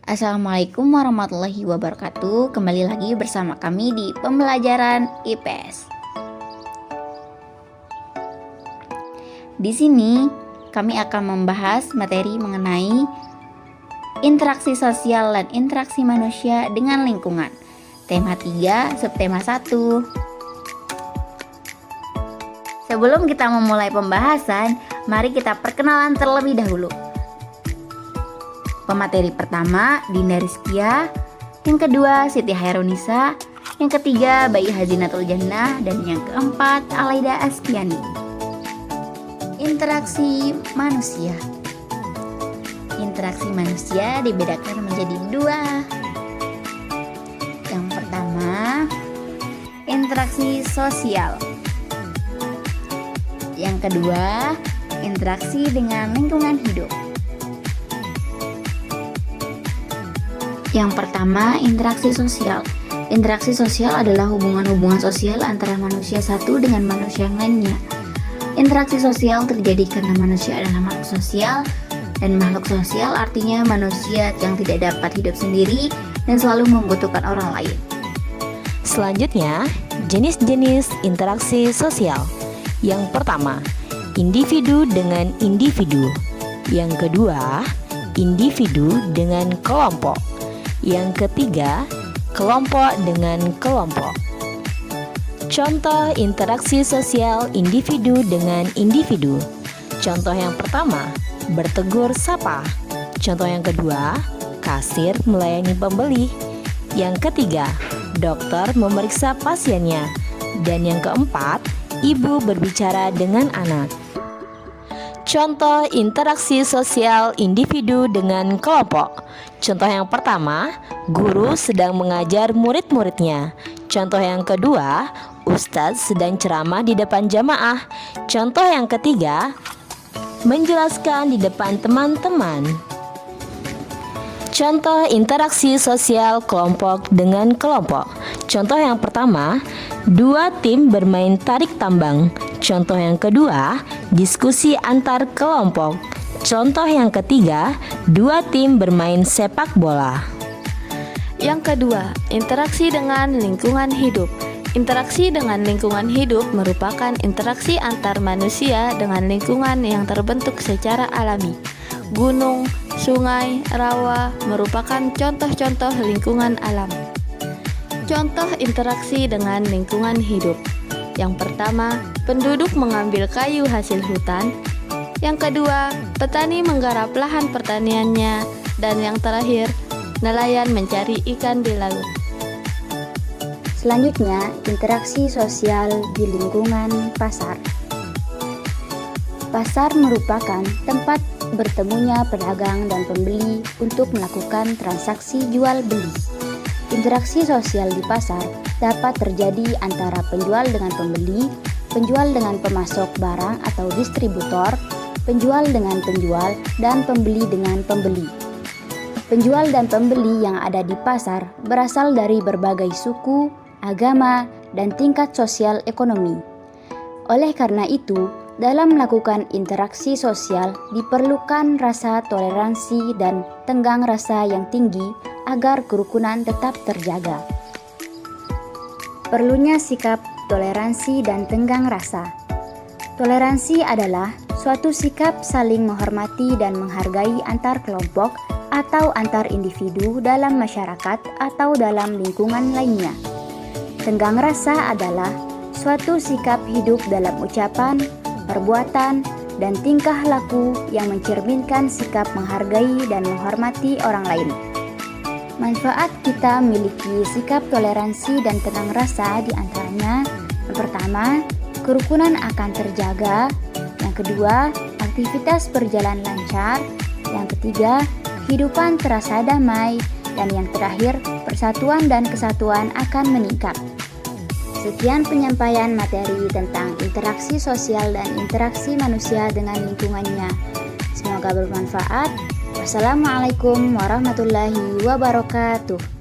Assalamualaikum warahmatullahi wabarakatuh. Kembali lagi bersama kami di pembelajaran IPS. Di sini kami akan membahas materi mengenai interaksi sosial dan interaksi manusia dengan lingkungan. Tema 3, subtema 1. Sebelum kita memulai pembahasan, mari kita perkenalan terlebih dahulu. Pemateri pertama, Dinda Rizkia. Yang kedua, Siti Hairunisa. Yang ketiga, Bayi Hazinatul Jannah. Dan yang keempat, Alaida Askiani. Interaksi manusia. Interaksi manusia dibedakan menjadi dua. Yang pertama, interaksi sosial. Yang kedua, interaksi dengan lingkungan hidup. Yang pertama, interaksi sosial. Interaksi sosial adalah hubungan-hubungan sosial antara manusia satu dengan manusia yang lainnya. Interaksi sosial terjadi karena manusia adalah makhluk sosial, dan makhluk sosial artinya manusia yang tidak dapat hidup sendiri dan selalu membutuhkan orang lain. Selanjutnya, jenis-jenis interaksi sosial. Yang pertama, individu dengan individu. Yang kedua, individu dengan kelompok. Yang ketiga, kelompok dengan kelompok. Contoh interaksi sosial individu dengan individu. Contoh yang pertama, bertegur sapa. Contoh yang kedua, kasir melayani pembeli. Yang ketiga, dokter memeriksa pasiennya. Dan yang keempat, ibu berbicara dengan anak. Contoh interaksi sosial individu dengan kelompok. Contoh yang pertama, guru sedang mengajar murid-muridnya. Contoh yang kedua, ustadz sedang ceramah di depan jamaah. Contoh yang ketiga, menjelaskan di depan teman-teman. Contoh interaksi sosial kelompok dengan kelompok. Contoh yang pertama, dua tim bermain tarik tambang. Contoh yang kedua, diskusi antar kelompok. Contoh yang ketiga, dua tim bermain sepak bola. Yang kedua, interaksi dengan lingkungan hidup. Interaksi dengan lingkungan hidup merupakan interaksi antar manusia dengan lingkungan yang terbentuk secara alami. Gunung, sungai, rawa merupakan contoh-contoh lingkungan alam. Contoh interaksi dengan lingkungan hidup. Yang pertama, penduduk mengambil kayu hasil hutan. Yang kedua, petani menggarap lahan pertaniannya. Dan yang terakhir, nelayan mencari ikan di laut. Selanjutnya, interaksi sosial di lingkungan pasar. Pasar merupakan tempat bertemunya pedagang dan pembeli untuk melakukan transaksi jual beli. Interaksi sosial di pasar dapat terjadi antara penjual dengan pembeli, penjual dengan pemasok barang atau distributor, penjual dengan penjual, dan pembeli dengan pembeli. Penjual dan pembeli yang ada di pasar berasal dari berbagai suku, agama, dan tingkat sosial ekonomi. Oleh karena itu, dalam melakukan interaksi sosial diperlukan rasa toleransi dan tenggang rasa yang tinggi agar kerukunan tetap terjaga. Perlunya sikap toleransi dan tenggang rasa. Toleransi adalah suatu sikap saling menghormati dan menghargai antar kelompok atau antar individu dalam masyarakat atau dalam lingkungan lainnya. Tenggang rasa adalah suatu sikap hidup dalam ucapan, perbuatan, dan tingkah laku yang mencerminkan sikap menghargai dan menghormati orang lain. Manfaat kita memiliki sikap toleransi dan tenang rasa diantaranya: yang pertama, kerukunan akan terjaga. Yang kedua, aktivitas berjalan lancar. Yang ketiga, kehidupan terasa damai. Dan yang terakhir, persatuan dan kesatuan akan meningkat. Sekian penyampaian materi tentang interaksi sosial dan interaksi manusia dengan lingkungannya. Semoga bermanfaat. Wassalamualaikum warahmatullahi wabarakatuh.